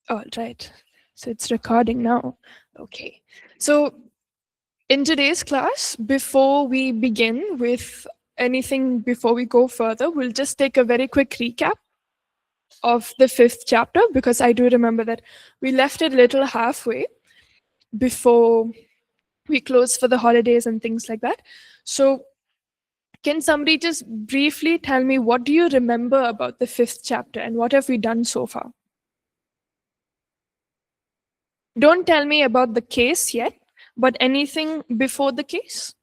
All right. So it's recording now. Okay. So in today's class, before we begin with anything, before we go further, we'll just take a very quick recap of the 5th chapter, because I do remember that we left it a little halfway before we closed for the holidays and things like that. So can somebody just briefly tell me, what do you remember about the 5th chapter and what have we done so far? Don't tell me about the case yet, but anything before the case?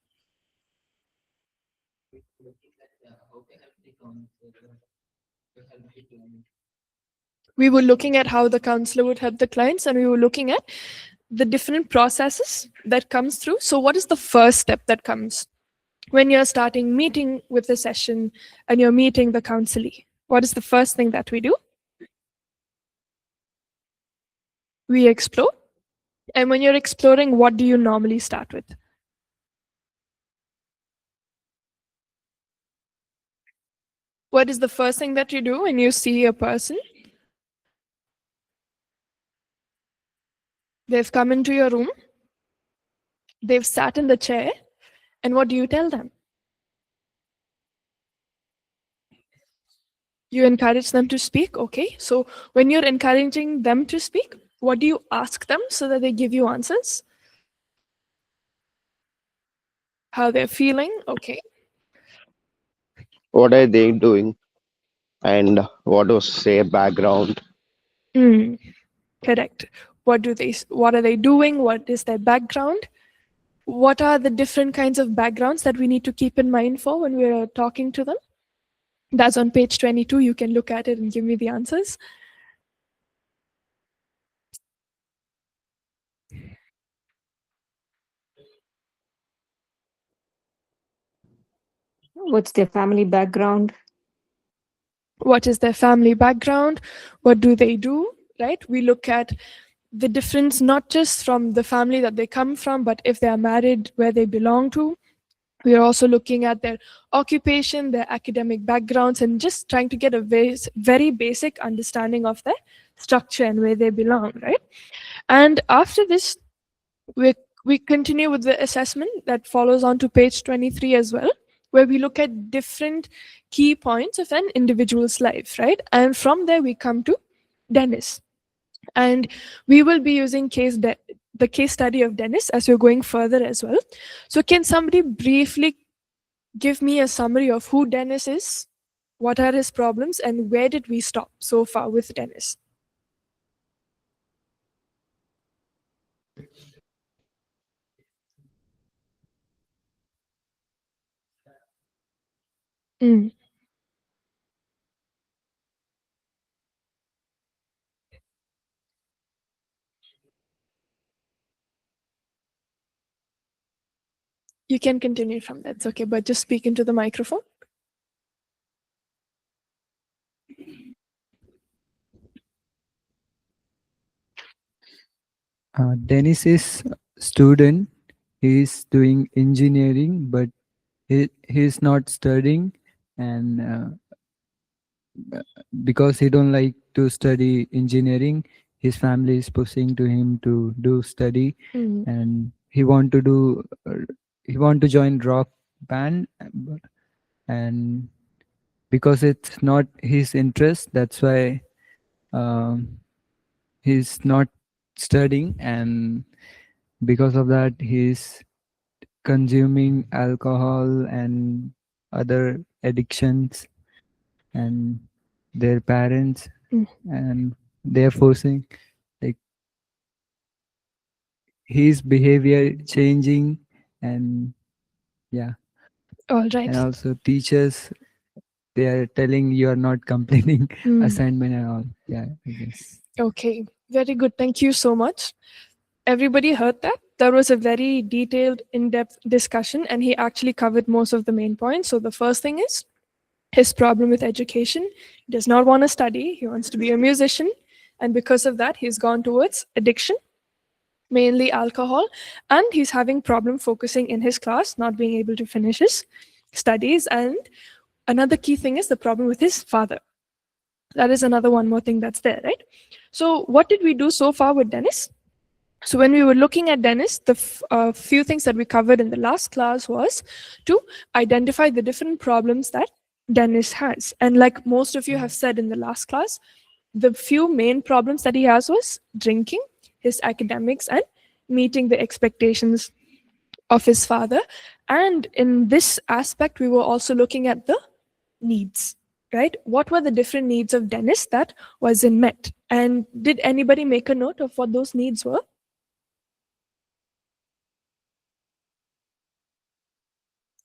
We were looking at how the counselor would help the clients, and we were looking at the different processes that comes through. So what is the first step that comes when you're starting meeting with the session and you're meeting the counselee? What is the first thing that we do? We explore. And when you're exploring, what do you normally start with? What is the first thing that you do when you see a person? They've come into your room, they've sat in the chair, and what do you tell them? You encourage them to speak, okay? So when you're encouraging them to speak, what do you ask them so that they give you answers? How they're feeling, okay? What are they doing and what was their background? Correct. What are they doing? What is their background? What are the different kinds of backgrounds that we need to keep in mind for when we're talking to them? That's on page 22. You can look at it and give me the answers. What's their family background? What is their family background? What do they do? Right? We look at the difference, not just from the family that they come from, but if they are married, where they belong to. We are also looking at their occupation, their academic backgrounds, and just trying to get a very basic understanding of their structure and where they belong, right? And after this, we continue with the assessment that follows on to page 23 as well, where we look at different key points of an individual's life, right? And from there, we come to Dennis. And we will be using the case study of Dennis as we're going further as well. So can somebody briefly give me a summary of who Dennis is, what are his problems, and where did we stop so far with Dennis? Mm. You can continue from that, it's okay, but just speak into the microphone. Dennis is student. He's doing engineering, but he's not studying, and because he don't like to study engineering, his family is pushing to him to do study, and he want to join rock band, and because it's not his interest, that's why he's not studying, and because of that he's consuming alcohol and other addictions, and their parents and they're forcing, like, his behavior changing, and yeah. All right. And also teachers, they are telling you are not completing assignment and all. Yeah, I guess. Okay, very good, thank you so much. Everybody heard that? There was a very detailed, in-depth discussion, and he actually covered most of the main points. So the first thing is his problem with education. He does not want to study. He wants to be a musician. And because of that, he's gone towards addiction, mainly alcohol. And he's having problem focusing in his class, not being able to finish his studies. And another key thing is the problem with his father. That is another one more thing that's there, right? So what did we do so far with Dennis? So when we were looking at Dennis, the few things that we covered in the last class was to identify the different problems that Dennis has. And like most of you have said in the last class, the few main problems that he has was drinking, his academics, and meeting the expectations of his father. And in this aspect, we were also looking at the needs, right? What were the different needs of Dennis that wasn't met? And did anybody make a note of what those needs were?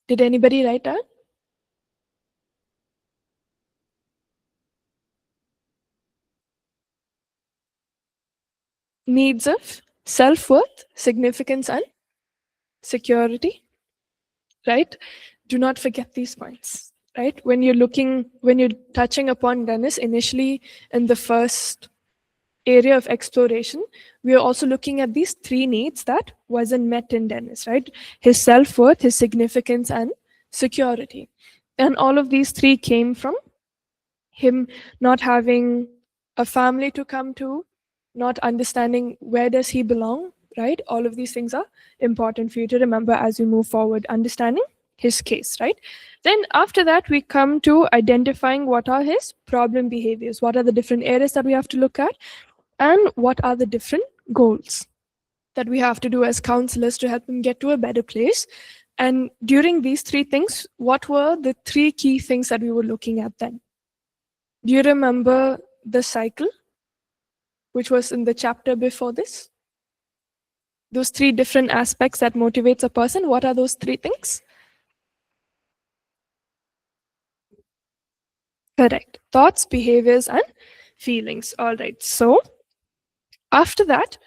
Did anybody write down? Needs of self-worth, significance, and security, right? Do not forget these points, right? When you're touching upon Dennis initially in the first area of exploration, we are also looking at these three needs that wasn't met in Dennis, right? His self-worth, his significance, and security. And all of these three came from him not having a family to come to, not understanding where does he belong, right? All of these things are important for you to remember as you move forward, understanding his case, right? Then after that, we come to identifying what are his problem behaviors, what are the different areas that we have to look at, and what are the different goals that we have to do as counselors to help him get to a better place. And during these three things, what were the three key things that we were looking at then? Do you remember the cycle, which was in the chapter before this? Those three different aspects that motivates a person, what are those three things? Correct. Thoughts, behaviors, and feelings. All right. So after that,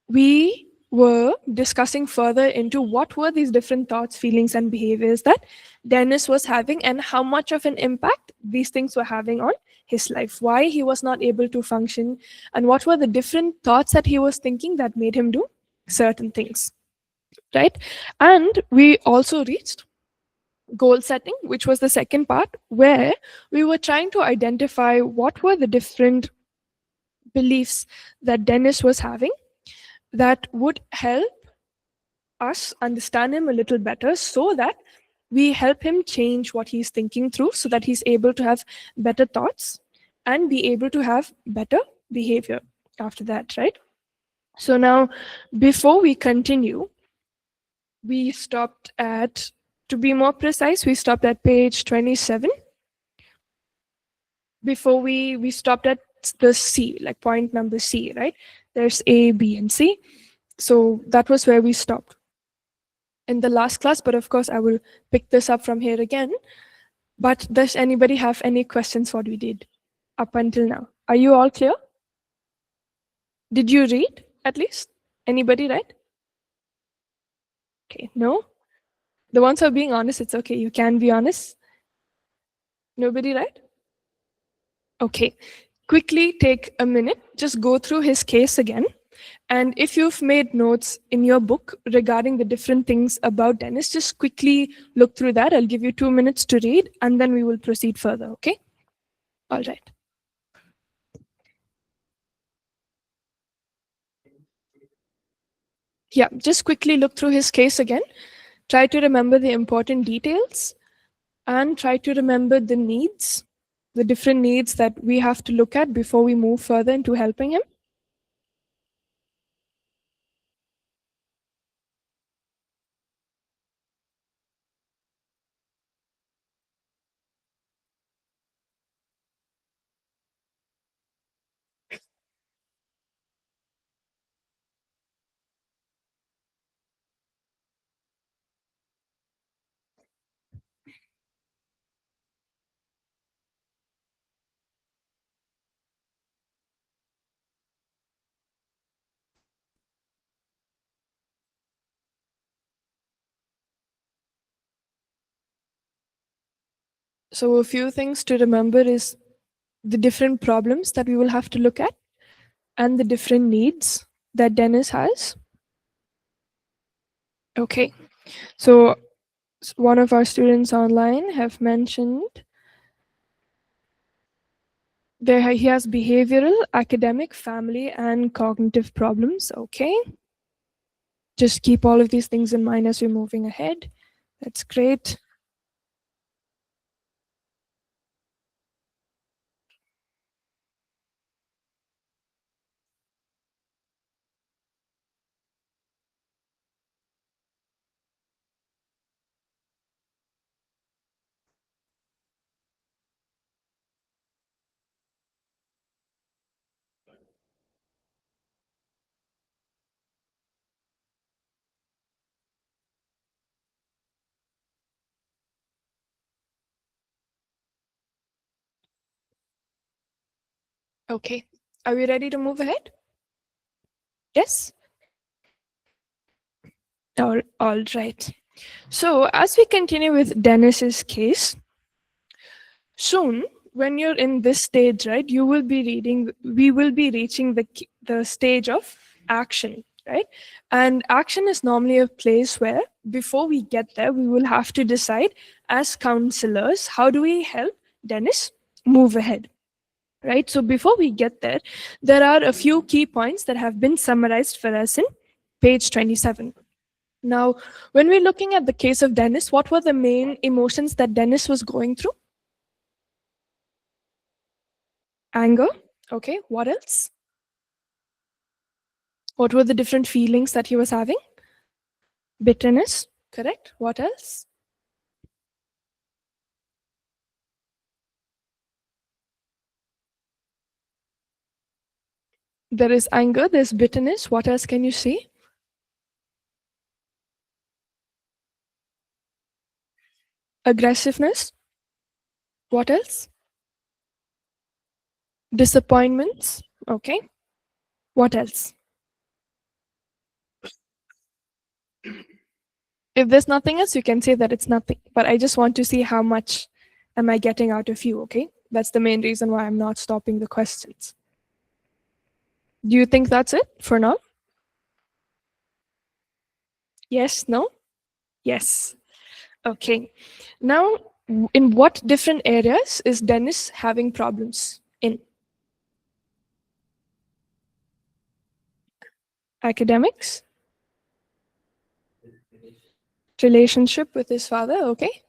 we were discussing further into what were these different thoughts, feelings, and behaviors that Dennis was having and how much of an impact these things were having on his life, why he was not able to function, and what were the different thoughts that he was thinking that made him do certain things, right? And we also reached goal setting, which was the second part, where we were trying to identify what were the different beliefs that Dennis was having that would help us understand him a little better so that we help him change what he's thinking through so that he's able to have better thoughts and be able to have better behavior after that, right? So now, before we continue, we stopped at, to be more precise, we stopped at page 27. Before we stopped at the C, like point number C, right? There's A, B, and C. So that was where we stopped in the last class, but of course I will pick this up from here again. But does anybody have any questions what we did up until now? Are you all clear? Did you read at least? Anybody read? Okay, no? The ones who are being honest, it's okay. You can be honest. Nobody read? Okay, quickly take a minute, just go through his case again. And if you've made notes in your book regarding the different things about Dennis, just quickly look through that. I'll give you 2 minutes to read, and then we will proceed further, okay? All right. Yeah, just quickly look through his case again. Try to remember the important details and try to remember the needs, the different needs that we have to look at before we move further into helping him. So a few things to remember is the different problems that we will have to look at and the different needs that Dennis has. Okay, so one of our students online have mentioned There he has behavioral, academic, family, and cognitive problems. Okay. Just keep all of these things in mind as we're moving ahead. That's great. Okay. Are we ready to move ahead? Yes? All right. So as we continue with Dennis's case, soon when you're in this stage, right, we will be reaching the stage of action, right? And action is normally a place where before we get there, we will have to decide as counselors, how do we help Dennis move ahead? Right? So before we get there, there are a few key points that have been summarized for us in page 27. Now, when we're looking at the case of Dennis, what were the main emotions that Dennis was going through? Anger. Okay, what else? What were the different feelings that he was having? Bitterness, correct. What else? There is anger, there's bitterness. What else can you see? Aggressiveness. What else? Disappointments. Okay. What else? If there's nothing else, you can say that it's nothing. But I just want to see how much am I getting out of you, okay? That's the main reason why I'm not stopping the questions. Do you think that's it for now? Yes, no? Yes. Okay. Now, in what different areas is Dennis having problems in? Academics? Relationship with his father, okay?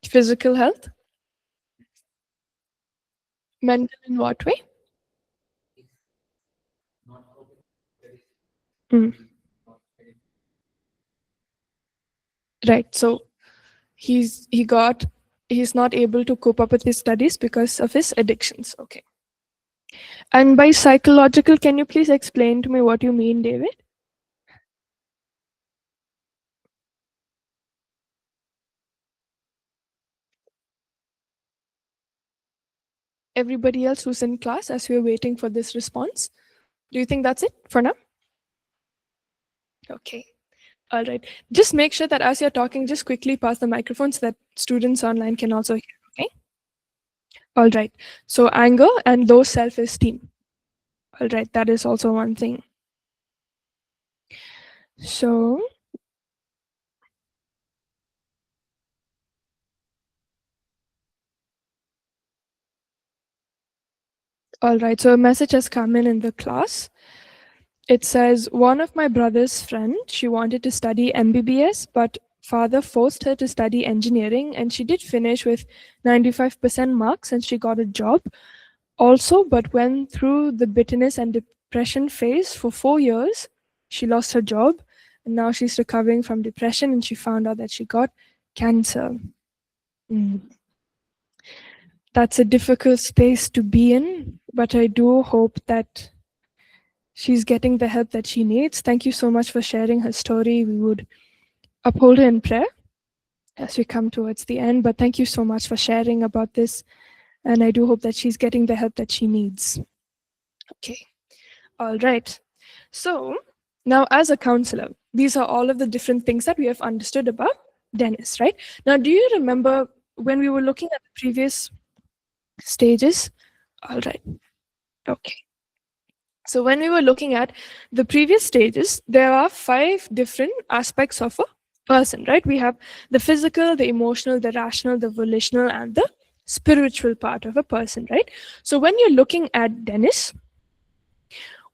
Physical health? Mental in what way? Mm. Right. So he's not able to cope up with his studies because of his addictions. Okay. And by psychological, can you please explain to me what you mean, David? Everybody else who's in class, as we're waiting for this response, do you think that's it for now? Okay. All right. Just make sure that as you're talking, just quickly pass the microphone so that students online can also hear. Okay. All right. So anger and low self-esteem. All right. That is also one thing. So all right. So a message has come in the class. It says, one of my brother's friend, she wanted to study MBBS, but father forced her to study engineering, and she did finish with 95% marks and she got a job also, but went through the bitterness and depression phase for 4 years. She lost her job, and now she's recovering from depression, and she found out that she got cancer. That's a difficult space to be in, but I do hope that she's getting the help that she needs. Thank you so much for sharing her story. We would uphold her in prayer as we come towards the end, but thank you so much for sharing about this. And I do hope that she's getting the help that she needs. Okay. All right. So now as a counselor, these are all of the different things that we have understood about Dennis, right? Now, do you remember when we were looking at the previous stages? All right. Okay. So when we were looking at the previous stages, there are 5 different aspects of a person, right? We have the physical, the emotional, the rational, the volitional, and the spiritual part of a person, right? So when you're looking at Dennis,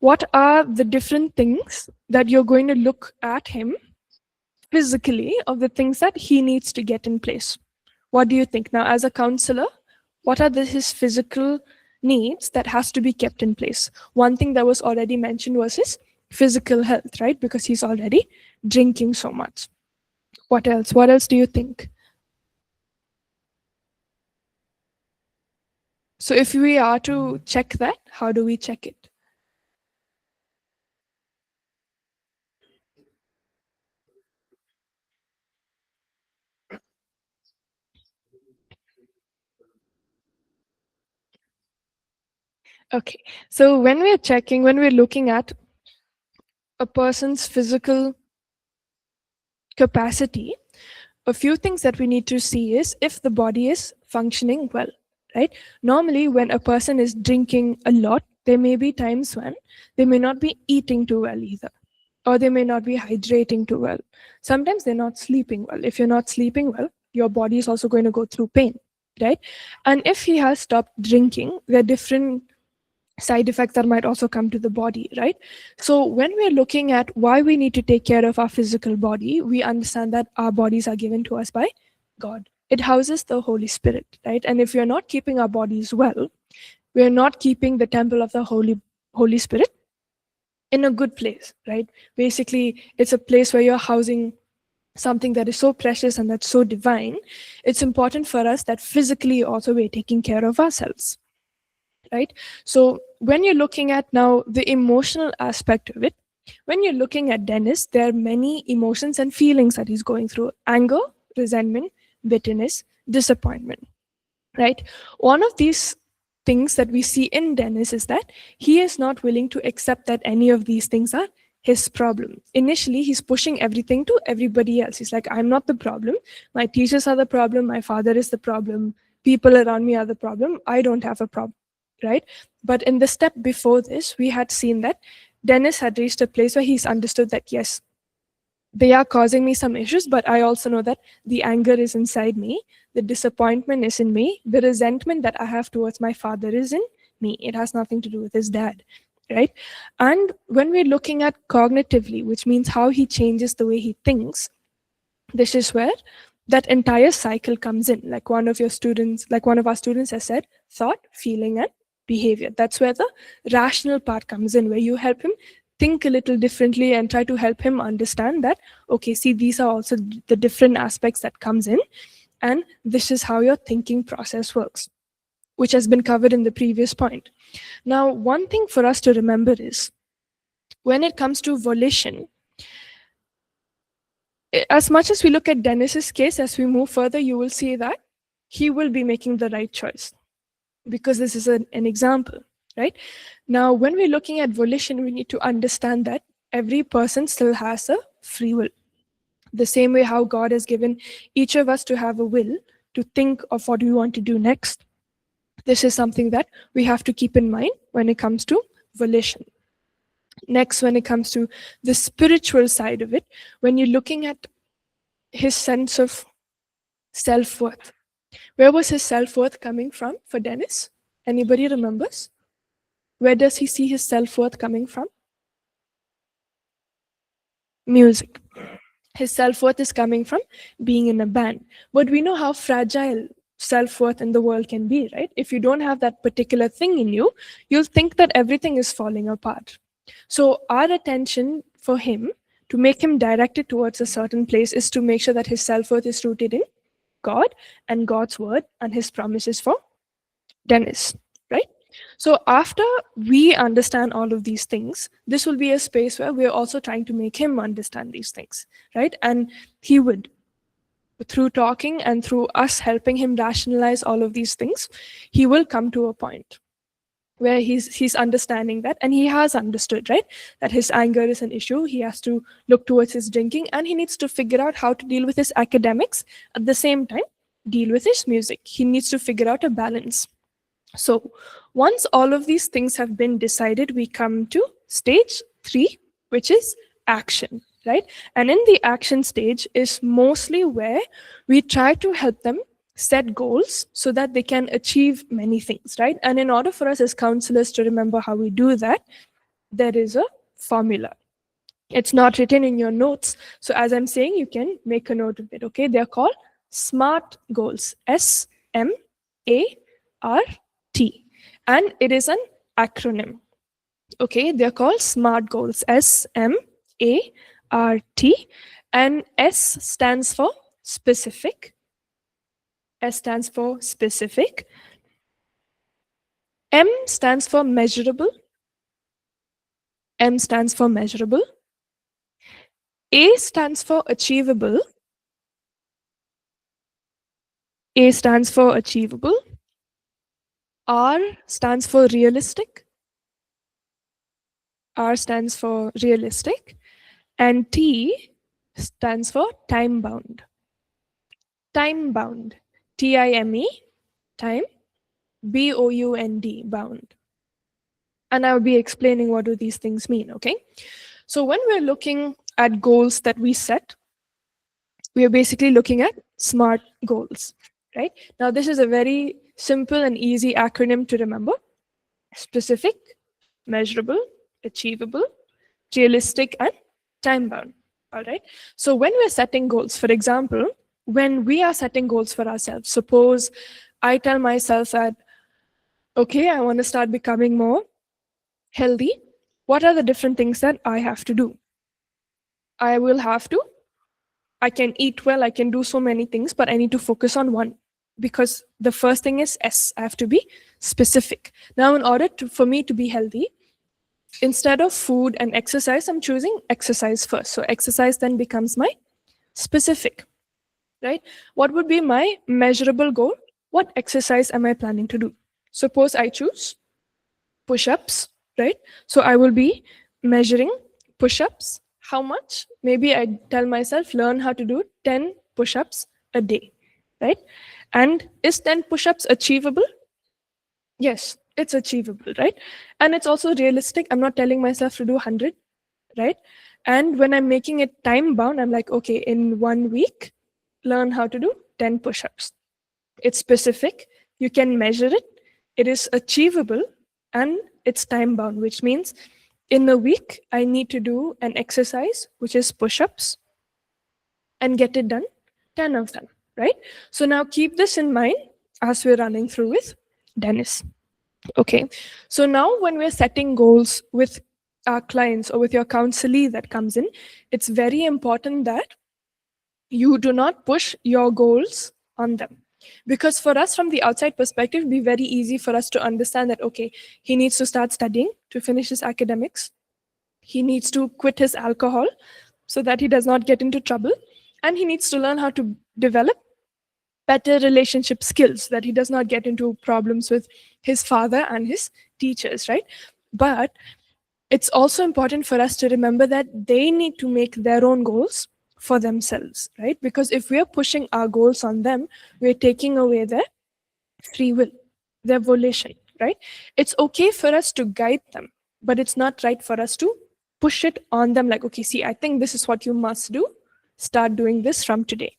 what are the different things that you're going to look at him physically, of the things that he needs to get in place? What do you think? Now, as a counselor, what are his physical needs that has to be kept in place? One thing that was already mentioned was his physical health, right? Because he's already drinking so much. What else? What else do you think? So if we are to check that, how do we check it? Okay, so when we're looking at a person's physical capacity, a few things that we need to see is if the body is functioning well, right? Normally, when a person is drinking a lot, there may be times when they may not be eating too well either, or they may not be hydrating too well. Sometimes they're not sleeping well. If you're not sleeping well, your body is also going to go through pain, right? And if he has stopped drinking, there are different side effects that might also come to the body, right? So when we're looking at why we need to take care of our physical body, we understand that our bodies are given to us by God. It houses the Holy Spirit, right? And if we're not keeping our bodies well, we're not keeping the temple of the Holy Spirit in a good place, right? Basically, it's a place where you're housing something that is so precious and that's so divine. It's important for us that physically also we're taking care of ourselves, right? So when you're looking at now the emotional aspect of it, when you're looking at Dennis, there are many emotions and feelings that he's going through: anger, resentment, bitterness, disappointment, right? One of these things that we see in Dennis is that he is not willing to accept that any of these things are his problem. Initially, he's pushing everything to everybody else. He's like, I'm not the problem. My teachers are the problem. My father is the problem. People around me are the problem. I don't have a problem, right? But in the step before this, we had seen that Dennis had reached a place where he's understood that, yes, they are causing me some issues, but I also know that the anger is inside me, the disappointment is in me, the resentment that I have towards my father is in me. It has nothing to do with his dad, right? And when we're looking at cognitively, which means how he changes the way he thinks, this is where that entire cycle comes in. Like one of our students has said, thought, feeling, and behavior. That's where the rational part comes in, where you help him think a little differently and try to help him understand that, okay, see, these are also the different aspects that comes in, and this is how your thinking process works, which has been covered in the previous point. Now, one thing for us to remember is when it comes to volition, as much as we look at Dennis's case, as we move further, you will see that he will be making the right choice, because this is an example, right? Now, when we're looking at volition, we need to understand that every person still has a free will. The same way how God has given each of us to have a will to think of what we want to do next. This is something that we have to keep in mind when it comes to volition. Next, when it comes to the spiritual side of it, when you're looking at his sense of self-worth, where was his self-worth coming from for Dennis? Anybody remembers? Where does he see his self-worth coming from? Music. His self-worth is coming from being in a band. But we know how fragile self-worth in the world can be, right? If you don't have that particular thing in you, you'll think that everything is falling apart. So our attention for him, to make him directed towards a certain place, is to make sure that his self-worth is rooted in God and God's word and his promises for Dennis, right? So after we understand all of these things, this will be a space where we're also trying to make him understand these things, right? And he would, through talking and through us helping him rationalize all of these things, he will come to a point where he's understanding that, and he has understood, right, that his anger is an issue. He has to look towards his drinking, and he needs to figure out how to deal with his academics at the same time deal with his music. He needs to figure out a balance. So once all of these things have been decided, we come to stage 3, which is action, right? And in the action stage is mostly where we try to help them set goals so that they can achieve many things, right? And in order for us as counselors to remember how we do that, there is a formula. It's not written in your notes. So as I'm saying, you can make a note of it, okay? They're called SMART goals, SMART. And it is an acronym, okay? They're called SMART goals, SMART. And S stands for specific. S stands for specific. M stands for measurable. M stands for measurable. A stands for achievable. A stands for achievable. R stands for realistic. R stands for realistic. And T stands for time bound. Time bound. TIME, time, BOUND, bound. And I'll be explaining what do these things mean, okay? So when we're looking at goals that we set, we are basically looking at SMART goals, right? Now, this is a very simple and easy acronym to remember. Specific, measurable, achievable, realistic, and time-bound, all right? So when we're setting goals, for example, when we are setting goals for ourselves, suppose I tell myself that, okay, I want to start becoming more healthy. What are the different things that I have to do? I can eat well, I can do so many things, but I need to focus on one, because the first thing is S, I have to be specific. Now, in order for me to be healthy, instead of food and exercise, I'm choosing exercise first. So exercise then becomes my specific, right? What would be my measurable goal? What exercise am I planning to do? Suppose I choose push-ups, right? So I will be measuring push-ups. How much? Maybe I tell myself, learn how to do 10 push-ups a day, right? And is 10 push-ups achievable? Yes, it's achievable, right? And it's also realistic. I'm not telling myself to do 100, right? And when I'm making it time-bound, I'm like, okay, in 1 week, learn how to do 10 push-ups. It's specific. You can measure it. It is achievable, and it's time-bound, which means in a week, I need to do an exercise, which is push-ups, and get it done, 10 of them, right? So now keep this in mind as we're running through with Dennis. Okay, so now when we're setting goals with our clients or with your counselee that comes in, it's very important that you do not push your goals on them. Because for us, from the outside perspective, it'd be very easy for us to understand that, okay, he needs to start studying to finish his academics. He needs to quit his alcohol so that he does not get into trouble. And he needs to learn how to develop better relationship skills, that he does not get into problems with his father and his teachers, right? But it's also important for us to remember that they need to make their own goals for themselves, right? Because if we're pushing our goals on them, we're taking away their free will, their volition, right? It's okay for us to guide them, but it's not right for us to push it on them like, okay, see, I think this is what you must do. Start doing this from today.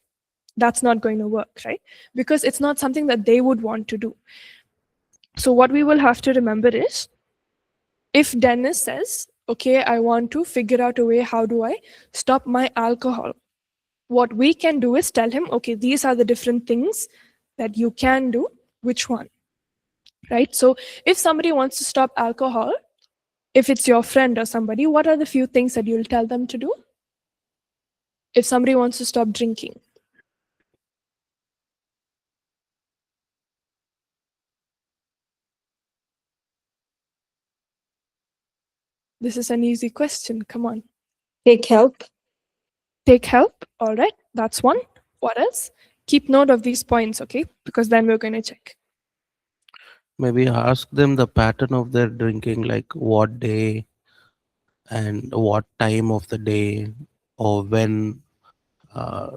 That's not going to work, right? Because it's not something that they would want to do. So what we will have to remember is, if Dennis says, okay, I want to figure out a way, how do I stop my alcohol? What we can do is tell him, okay, these are the different things that you can do, which one, right? So if somebody wants to stop alcohol, if it's your friend or somebody, what are the few things that you'll tell them to do? If somebody wants to stop drinking, this is an easy question. Come on. Take help. Take help. All right. That's one. What else? Keep note of these points, okay? Because then we're going to check. Maybe ask them the pattern of their drinking, like what day and what time of the day, or when.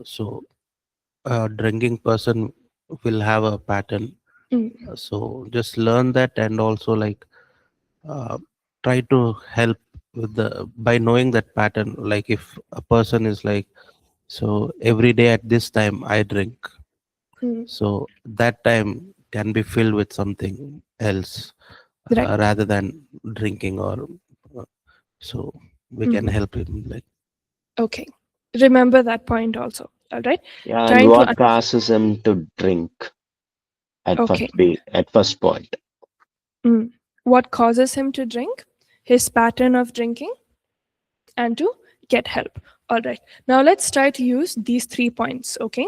So a drinking person will have a pattern. So just learn that, and also like try to help with by knowing that pattern. Like if a person is like, so every day at this time I drink, Mm. So that time can be filled with something else Right. rather than drinking or uh, so we can help him like. Okay. Remember that point also. All right. Yeah, and Trying to. what causes him to drink Okay. at first point? Mm. What causes him to drink? His pattern of drinking, and to get help. All right. Now let's try to use these 3 points. Okay.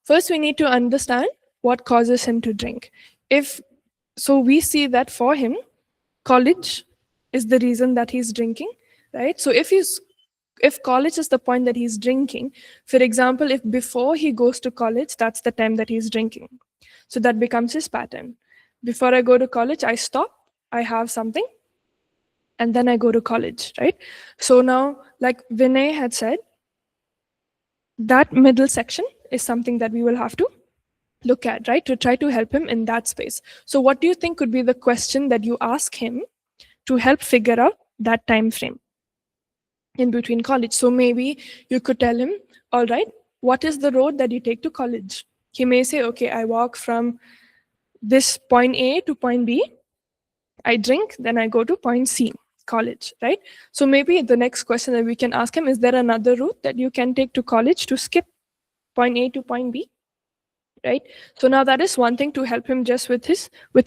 First, we need to understand what causes him to drink. If so, we see that for him, college is the reason that he's drinking, right? So if college is the point that he's drinking, for example, if before he goes to college, that's the time that he's drinking. So that becomes his pattern. Before I go to college, I stop, I have something, and then I go to college, right? So now, like Vinay had said, that middle section is something that we will have to look at, right? To try to help him in that space. So what do you think could be the question that you ask him to help figure out that time frame in between college? So maybe you could tell him, all right, what is the road that you take to college? He may say, okay, I walk from this point A to point B, I drink, then I go to point C, college, right? So maybe the next question that we can ask him, is there another route that you can take to college to skip point A to point B? Right? So now that is one thing to help him just with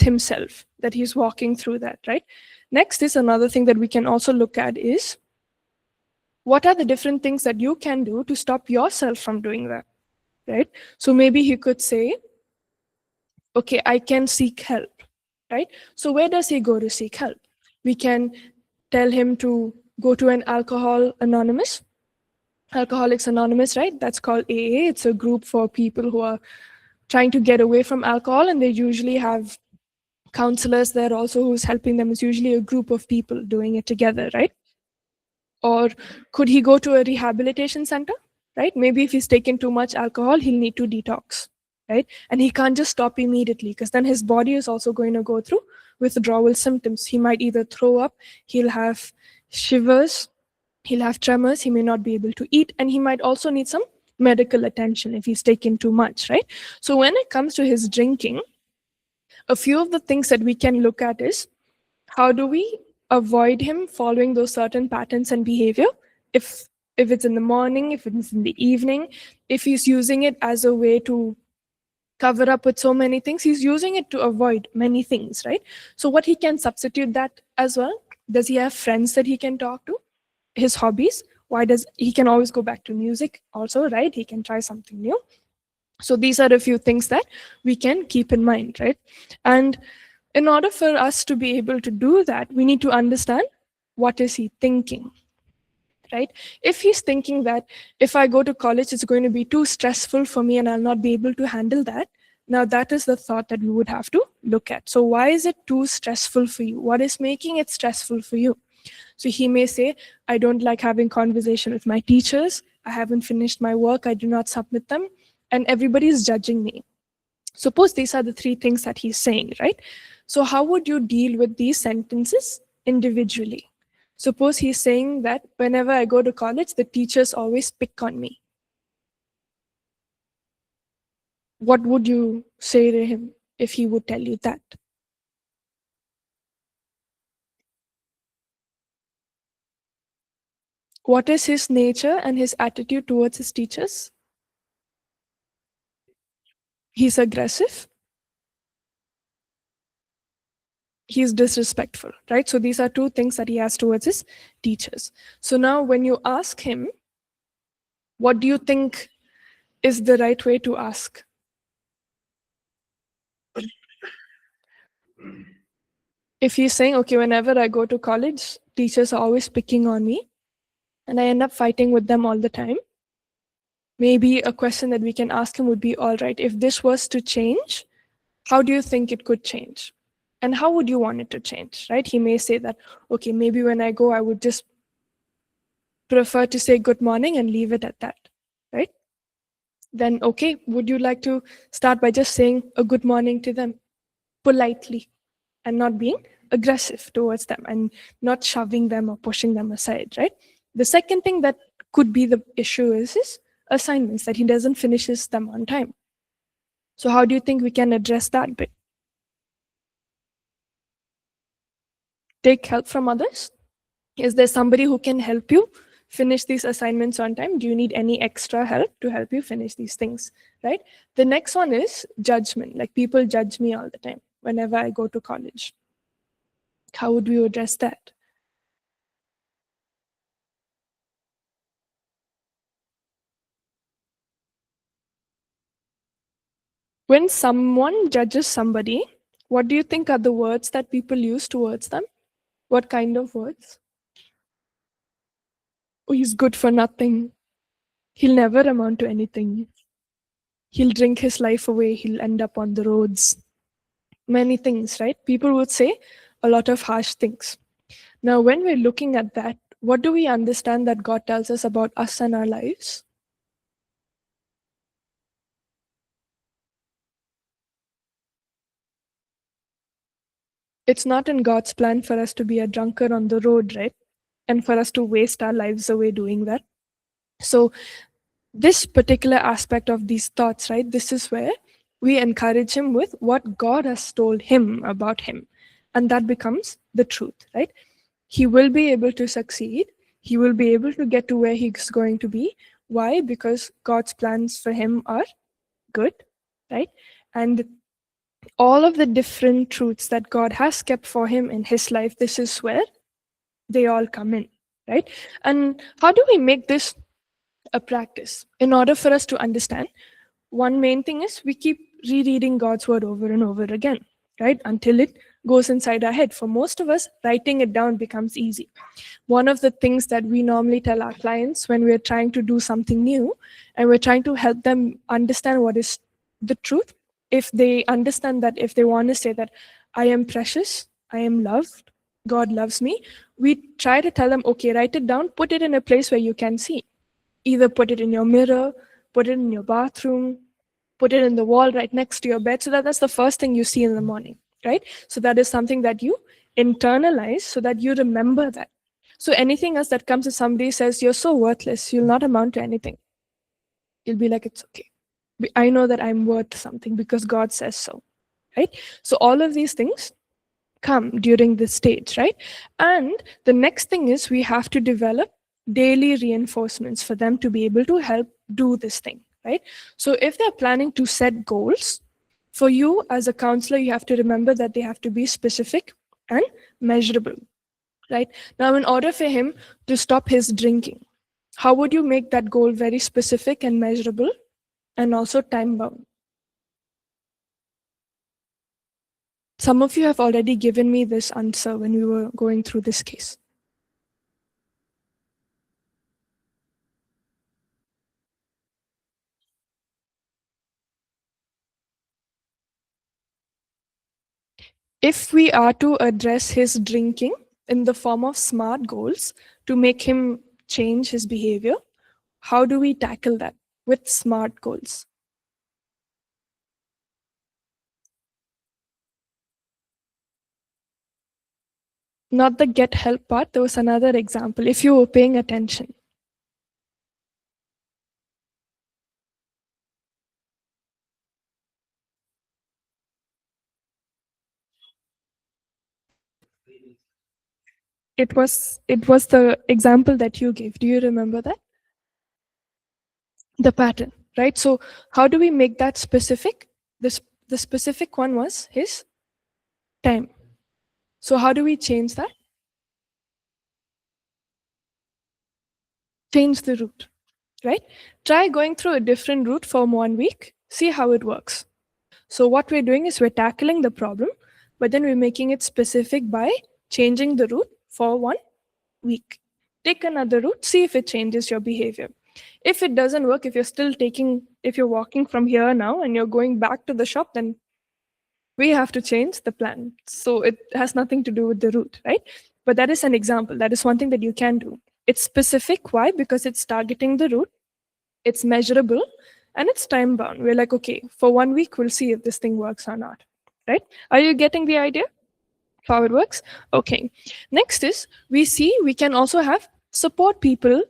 himself, that he's walking through that, right? Next is another thing that we can also look at is, what are the different things that you can do to stop yourself from doing that, right? So maybe he could say, okay, I can seek help, right? So where does he go to seek help? We can tell him to go to an Alcoholics Anonymous, right? That's called AA. It's a group for people who are trying to get away from alcohol, and they usually have counselors there also who's helping them. It's usually a group of people doing it together, right? Or could he go to a rehabilitation center, right? Maybe if he's taken too much alcohol, he'll need to detox, right? And he can't just stop immediately, because then his body is also going to go through withdrawal symptoms. He might either throw up, he'll have shivers, he'll have tremors, he may not be able to eat, and he might also need some medical attention if he's taken too much, right? So when it comes to his drinking, a few of the things that we can look at is, how do we avoid him following those certain patterns and behavior? If it's in the morning, if it's in the evening, if he's using it as a way to cover up with so many things, he's using it to avoid many things, right? So what he can substitute that as well. Does he have friends that he can talk to? His hobbies, why does he can always go back to music also, right? He can try something new. So these are a few things that we can keep in mind, right? And in order for us to be able to do that, we need to understand, what is he thinking, right? If he's thinking that if I go to college, it's going to be too stressful for me and I'll not be able to handle that, now that is the thought that we would have to look at. So why is it too stressful for you? What is making it stressful for you? So he may say, I don't like having conversation with my teachers, I haven't finished my work, I do not submit them, and everybody is judging me. Suppose these are the 3 things that he's saying, right? So how would you deal with these sentences individually? Suppose he's saying that whenever I go to college, the teachers always pick on me. What would you say to him if he would tell you that? What is his nature and his attitude towards his teachers? He's aggressive. He's disrespectful, right? So these are 2 things that he has towards his teachers. So now when you ask him, what do you think is the right way to ask? If he's saying, okay, whenever I go to college, teachers are always picking on me and I end up fighting with them all the time, maybe a question that we can ask him would be, all right, if this was to change, how do you think it could change? And how would you want it to change, right? He may say that, okay, maybe when I go, I would just prefer to say good morning and leave it at that, right? Then, okay, would you like to start by just saying a good morning to them politely and not being aggressive towards them and not shoving them or pushing them aside, right? The second thing that could be the issue is his assignments, that he doesn't finish them on time. So how do you think we can address that bit? Take help from others? Is there somebody who can help you finish these assignments on time? Do you need any extra help to help you finish these things, right? The next one is judgment. Like, people judge me all the time whenever I go to college. How would we address that? When someone judges somebody, what do you think are the words that people use towards them? What kind of words? Oh, he's good for nothing. He'll never amount to anything. He'll drink his life away. He'll end up on the roads. Many things, right? People would say a lot of harsh things. Now, when we're looking at that, what do we understand that God tells us about us and our lives? It's not in God's plan for us to be a drunkard on the road, right? And for us to waste our lives away doing that. So this particular aspect of these thoughts, right? This is where we encourage him with what God has told him about him. And that becomes the truth, right? He will be able to succeed. He will be able to get to where he's going to be. Why? Because God's plans for him are good, right? And all of the different truths that God has kept for him in his life, this is where they all come in, right? And how do we make this a practice? In order for us to understand, one main thing is we keep rereading God's word over and over again, right? Until it goes inside our head. For most of us, writing it down becomes easy. One of the things that we normally tell our clients when we're trying to do something new and we're trying to help them understand what is the truth, if they understand that, if they want to say that I am precious, I am loved, God loves me, we try to tell them, okay, write it down, put it in a place where you can see. Either put it in your mirror, put it in your bathroom, put it in the wall right next to your bed, so that that's the first thing you see in the morning, right? So that is something that you internalize so that you remember that. So anything else that comes if somebody says, you're so worthless, you'll not amount to anything, you'll be like, it's okay. I know that I'm worth something because God says so, right? So all of these things come during this stage, right? And the next thing is we have to develop daily reinforcements for them to be able to help do this thing, right? So if they're planning to set goals, for you as a counselor, you have to remember that they have to be specific and measurable, right? Now, in order for him to stop his drinking, how would you make that goal very specific and measurable and also time bound? Some of you have already given me this answer when we were going through this case. If we are to address his drinking in the form of SMART goals to make him change his behavior, how do we tackle that with SMART goals? Not the get help part, there was another example, if you were paying attention. It was the example that you gave. Do you remember that? The pattern, right? So how do we make that specific? The specific one was his time. So how do we change that? Change the route, right? Try going through a different route for 1 week, see how it works. So what we're doing is we're tackling the problem, but then we're making it specific by changing the route for 1 week. Take another route, see if it changes your behavior. If it doesn't work, if you're walking from here now and you're going back to the shop, then we have to change the plan. So it has nothing to do with the route, right? But that is an example. That is one thing that you can do. It's specific. Why? Because it's targeting the route, it's measurable, and it's time bound. We're like, okay, for 1 week, we'll see if this thing works or not, right? Are you getting the idea of how it works? Okay. Next is we can also have support people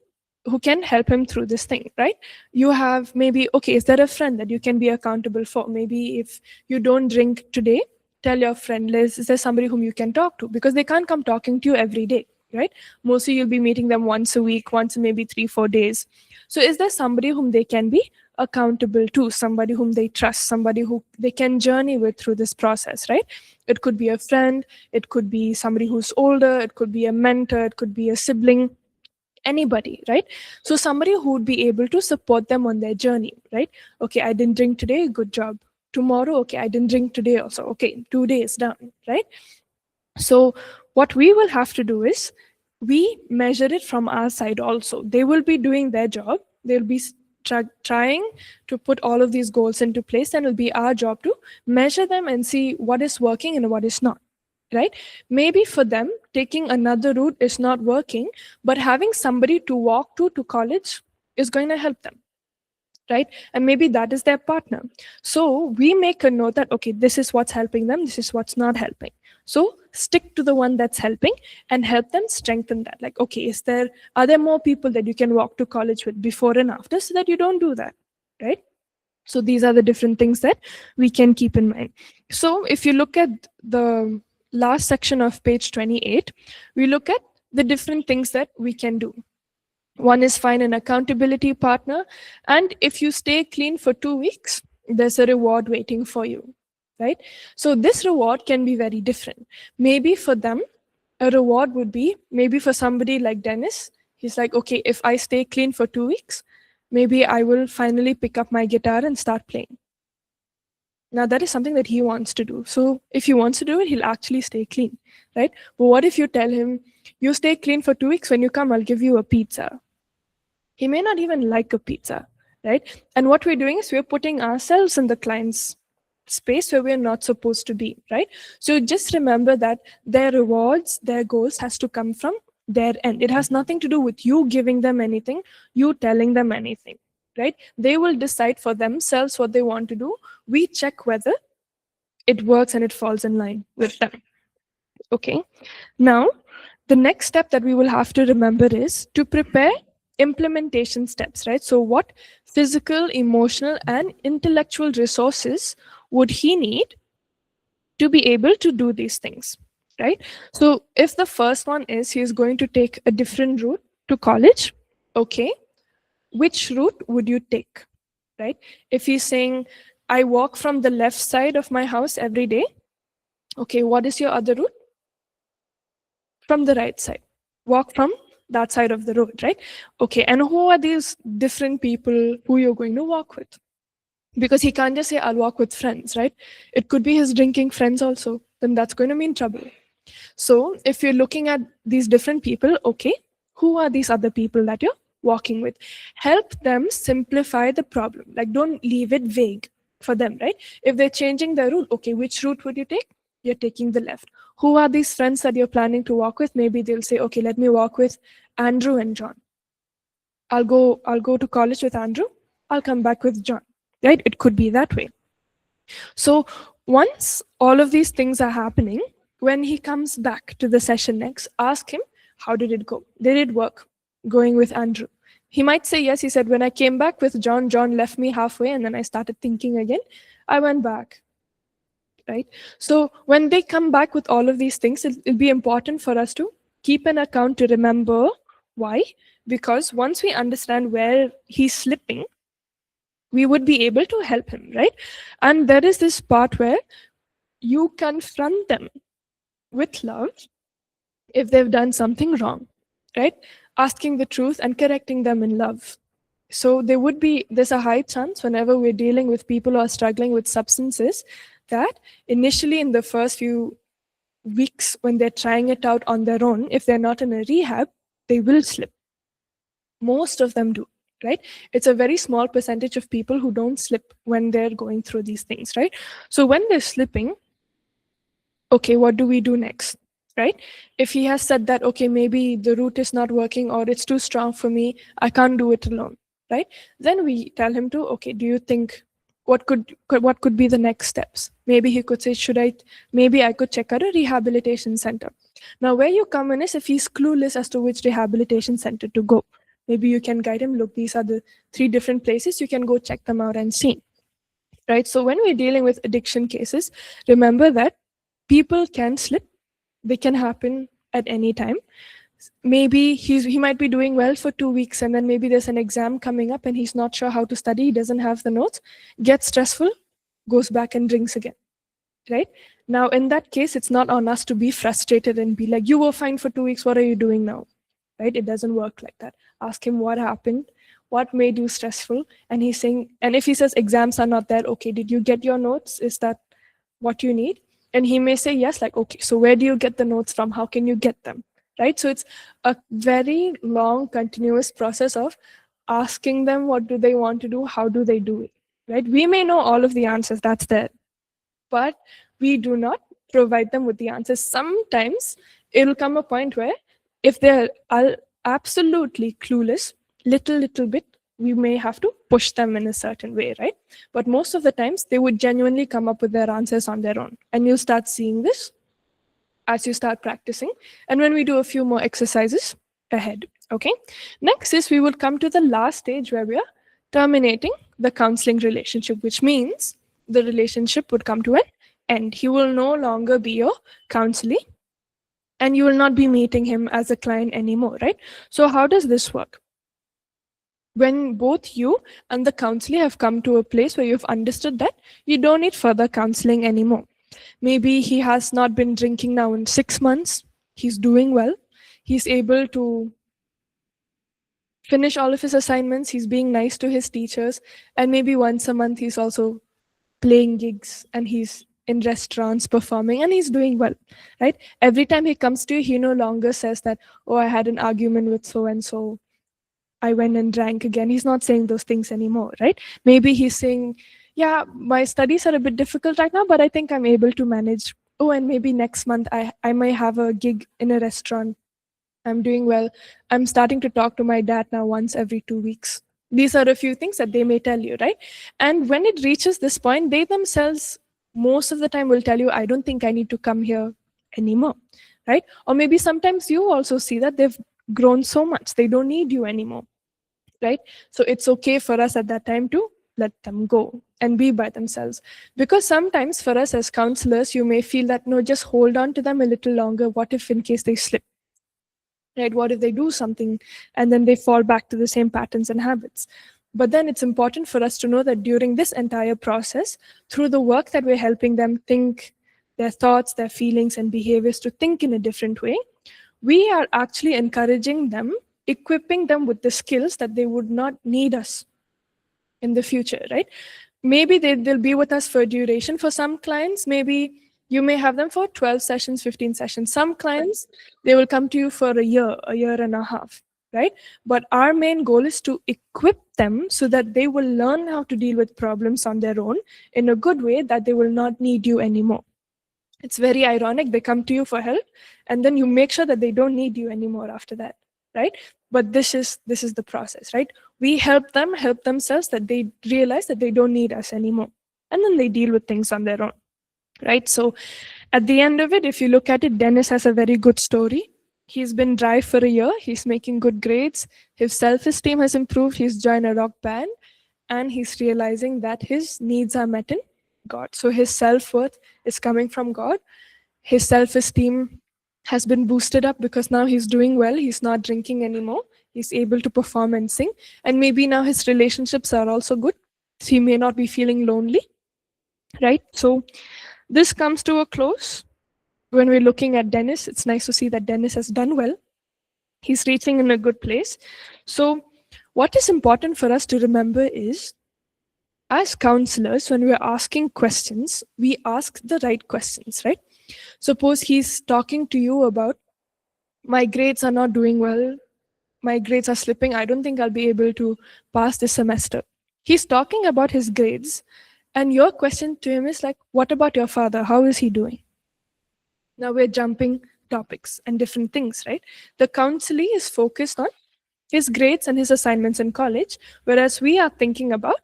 who can help him through this thing, right? You have maybe, okay, is there a friend that you can be accountable for? Maybe if you don't drink today, tell your friend, Liz, is there somebody whom you can talk to? Because they can't come talking to you every day, right? Mostly you'll be meeting them once a week, once in maybe 3-4 days. So is there somebody whom they can be accountable to, somebody whom they trust, somebody who they can journey with through this process, right? It could be a friend, it could be somebody who's older, it could be a mentor, it could be a sibling, anybody, right? So somebody who would be able to support them on their journey, right? Okay, I didn't drink today, good job. Tomorrow, okay, I didn't drink today also, okay, 2 days down, right? So what we will have to do is we measure it from our side also. They will be doing their job, they'll be trying to put all of these goals into place, and it'll be our job to measure them and see what is working and what is not, right? Maybe for them, taking another route is not working, but having somebody to walk to college is going to help them, right? And maybe that is their partner. So we make a note that, okay, this is what's helping them, this is what's not helping. So stick to the one that's helping and help them strengthen that. Like, okay, are there more people that you can walk to college with before and after, so that you don't do that, right? So these are the different things that we can keep in mind. So if you look at the last section of page 28, we look at the different things that we can do. One is find an accountability partner, and if you stay clean for 2 weeks, there's a reward waiting for you, right? So this reward can be very different. Maybe for them, a reward would be, maybe for somebody like Dennis, he's like, okay, if I stay clean for 2 weeks, maybe I will finally pick up my guitar and start playing. Now that is something that he wants to do. So if he wants to do it, he'll actually stay clean, right? But what if you tell him, you stay clean for 2 weeks, when you come, I'll give you a pizza. He may not even like a pizza, right? And what we're doing is we're putting ourselves in the client's space where we're not supposed to be, right? So just remember that their rewards, their goals has to come from their end. It has nothing to do with you giving them anything, you telling them anything, right? They will decide for themselves what they want to do. We check whether it works and it falls in line with them. Okay. Now, the next step that we will have to remember is to prepare implementation steps, right? So what physical, emotional, and intellectual resources would he need to be able to do these things, right? So if the first one is he is going to take a different route to college, okay, which route would you take, right? If he's saying, I walk from the left side of my house every day, okay, what is your other route? From the right side. Walk from that side of the road, right? Okay, and who are these different people who you're going to walk with? Because he can't just say, I'll walk with friends, right? It could be his drinking friends also. Then that's going to mean trouble. So if you're looking at these different people, okay, who are these other people that you're walking with? Help them simplify the problem. Like, don't leave it vague for them, right? If they're changing their route, okay, which route would you take? You're taking the left. Who are these friends that you're planning to walk with? Maybe they'll say, okay, let me walk with Andrew and John. I'll go to college with Andrew. I'll come back with John, right? It could be that way. So once all of these things are happening, when he comes back to the session next, ask him, how did it go? Did it work going with Andrew? He might say yes. He said, when I came back with John, John left me halfway and then I started thinking again. I went back. Right? So when they come back with all of these things, it'll be important for us to keep an account to remember why. Because once we understand where he's slipping, we would be able to help him, right? And there is this part where you confront them with love if they've done something wrong, right? Asking the truth and correcting them in love. So there's a high chance whenever we're dealing with people who are struggling with substances, that initially in the first few weeks when they're trying it out on their own, if they're not in a rehab, they will slip. Most of them do, right? It's a very small percentage of people who don't slip when they're going through these things, right? So when they're slipping, okay, what do we do next, right? If he has said that, okay, maybe the route is not working or it's too strong for me, I can't do it alone, right? Then we tell him to, okay, do you think what could be the next steps? Maybe he could say, maybe I could check out a rehabilitation center. Now, where you come in is if he's clueless as to which rehabilitation center to go. Maybe you can guide him, look, these are the 3 different places, you can go check them out and see. Right? So when we're dealing with addiction cases, remember that people can slip, they can happen at any time. Maybe he might be doing well for 2 weeks, and then maybe there's an exam coming up and he's not sure how to study, he doesn't have the notes, gets stressful, goes back and drinks again. Right? Now, in that case, it's not on us to be frustrated and be like, you were fine for 2 weeks, what are you doing now? Right? It doesn't work like that. Ask him what happened, what made you stressful, and he's saying, and if he says exams are not there, okay, did you get your notes? Is that what you need? And he may say yes, like, okay, so where do you get the notes from? How can you get them? Right? So it's a very long, continuous process of asking them what do they want to do, how do they do it, right? We may know all of the answers, that's there, but we do not provide them with the answers. Sometimes it'll come a point where if they're absolutely clueless, little bit, we may have to push them in a certain way, right? But most of the times they would genuinely come up with their answers on their own. And you'll start seeing this as you start practicing. And when we do a few more exercises ahead, okay? Next is we will come to the last stage where we are terminating the counseling relationship, which means the relationship would come to an end. He will no longer be your counselee and you will not be meeting him as a client anymore, right? So how does this work? When both you and the counselor have come to a place where you've understood that you don't need further counseling anymore. Maybe he has not been drinking now in 6 months. He's doing well. He's able to finish all of his assignments. He's being nice to his teachers. And maybe once a month, he's also playing gigs and he's in restaurants performing and he's doing well, right? Every time he comes to you, he no longer says that, oh, I had an argument with so-and-so, I went and drank again. He's not saying those things anymore, right? Maybe he's saying, yeah, my studies are a bit difficult right now, but I think I'm able to manage. Oh, and maybe next month I might have a gig in a restaurant. I'm doing well. I'm starting to talk to my dad now once every 2 weeks. These are a few things that they may tell you, right? And when it reaches this point, they themselves, most of the time will tell you, I don't think I need to come here anymore, right? Or maybe sometimes you also see that they've grown so much, they don't need you anymore, right? So it's okay for us at that time to let them go and be by themselves. Because sometimes for us as counselors, you may feel that, no, just hold on to them a little longer. What if in case they slip? Right? What if they do something and then they fall back to the same patterns and habits? But then it's important for us to know that during this entire process, through the work that we're helping them think, their thoughts, their feelings and behaviors to think in a different way, we are actually encouraging them, equipping them with the skills that they would not need us in the future, right? Maybe they'll be with us for duration. For some clients, maybe you may have them for 12 sessions, 15 sessions. Some clients, they will come to you for a year and a half, right? But our main goal is to equip them so that they will learn how to deal with problems on their own in a good way that they will not need you anymore. It's very ironic. They come to you for help and then you make sure that they don't need you anymore after that, right? But this is the process, right? We help them help themselves, that they realize that they don't need us anymore. And then they deal with things on their own, right? So at the end of it, if you look at it, Dennis has a very good story. He's been dry for a year. He's making good grades. His self-esteem has improved. He's joined a rock band. And he's realizing that his needs are met in God. So his self-worth is coming from God. His self-esteem has been boosted up because now he's doing well. He's not drinking anymore. He's able to perform and sing. And maybe now his relationships are also good. So he may not be feeling lonely, right? So this comes to a close. When we're looking at Dennis, it's nice to see that Dennis has done well. He's reaching in a good place. So what is important for us to remember is, as counselors, when we're asking questions, we ask the right questions, right? Suppose he's talking to you about, my grades are not doing well, my grades are slipping, I don't think I'll be able to pass this semester. He's talking about his grades, and your question to him is like, what about your father? How is he doing? Now we're jumping topics and different things, right? The counselee is focused on his grades and his assignments in college, whereas we are thinking about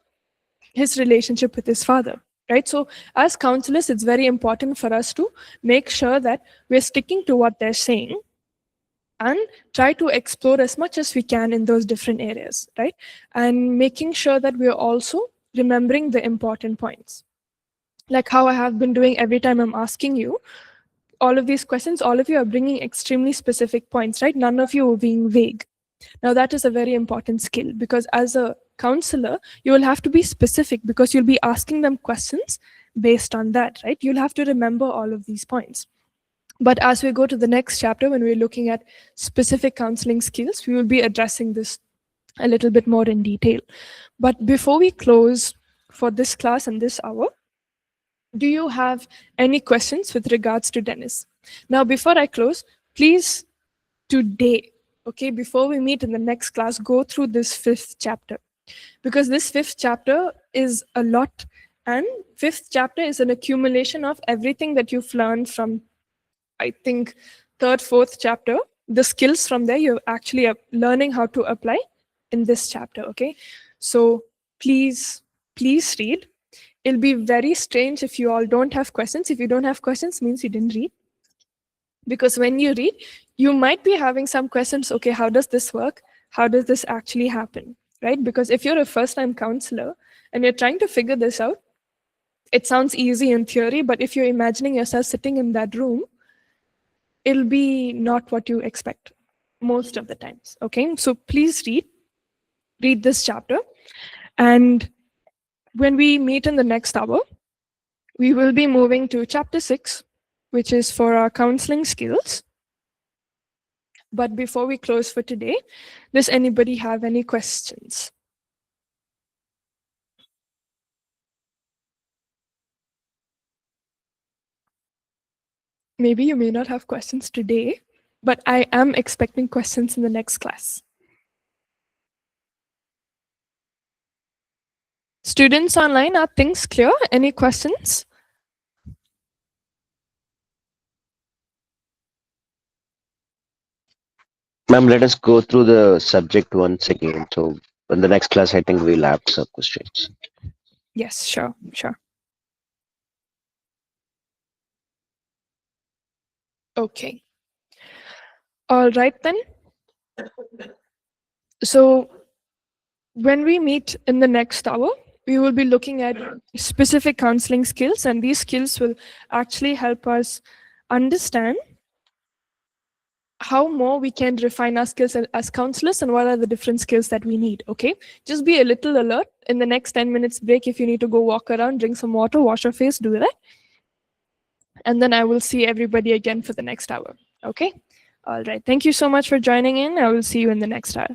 his relationship with his father, right? So as counselors, it's very important for us to make sure that we're sticking to what they're saying, and try to explore as much as we can in those different areas, right? And making sure that we're also remembering the important points. Like how I have been doing every time I'm asking you all of these questions, all of you are bringing extremely specific points, right? None of you are being vague. Now that is a very important skill, because as a counselor, you will have to be specific because you'll be asking them questions based on that, right? You'll have to remember all of these points. But as we go to the next chapter, when we're looking at specific counseling skills, we will be addressing this a little bit more in detail. But before we close for this class and this hour, do you have any questions with regards to Dennis? Now, before I close, please today, okay, before we meet in the next class, go through this 5th chapter, because this 5th chapter is a lot, and 5th chapter is an accumulation of everything that you've learned from, I think, 3rd, 4th chapter. The skills from there you're actually learning how to apply in this chapter, okay? So please read. It'll be very strange if you all don't have questions. If you don't have questions, means you didn't read. Because when you read, you might be having some questions. Okay, how does this work? How does this actually happen, right? Because if you're a first-time counselor and you're trying to figure this out, it sounds easy in theory, but if you're imagining yourself sitting in that room, it'll be not what you expect most of the times, okay? So please read this chapter. And when we meet in the next hour, we will be moving to chapter 6, which is for our counseling skills. But before we close for today, does anybody have any questions? Maybe you may not have questions today, but I am expecting questions in the next class. Students online, are things clear? Any questions? Ma'am, let us go through the subject once again. So in the next class, I think we'll have some questions. Yes, sure. Okay. All right then. So when we meet in the next hour, we will be looking at specific counseling skills, and these skills will actually help us understand how more we can refine our skills as counselors and what are the different skills that we need, okay? Just be a little alert. In the next 10 minutes break, if you need to go walk around, drink some water, wash your face, do that. And then I will see everybody again for the next hour, okay? All right. Thank you so much for joining in. I will see you in the next hour.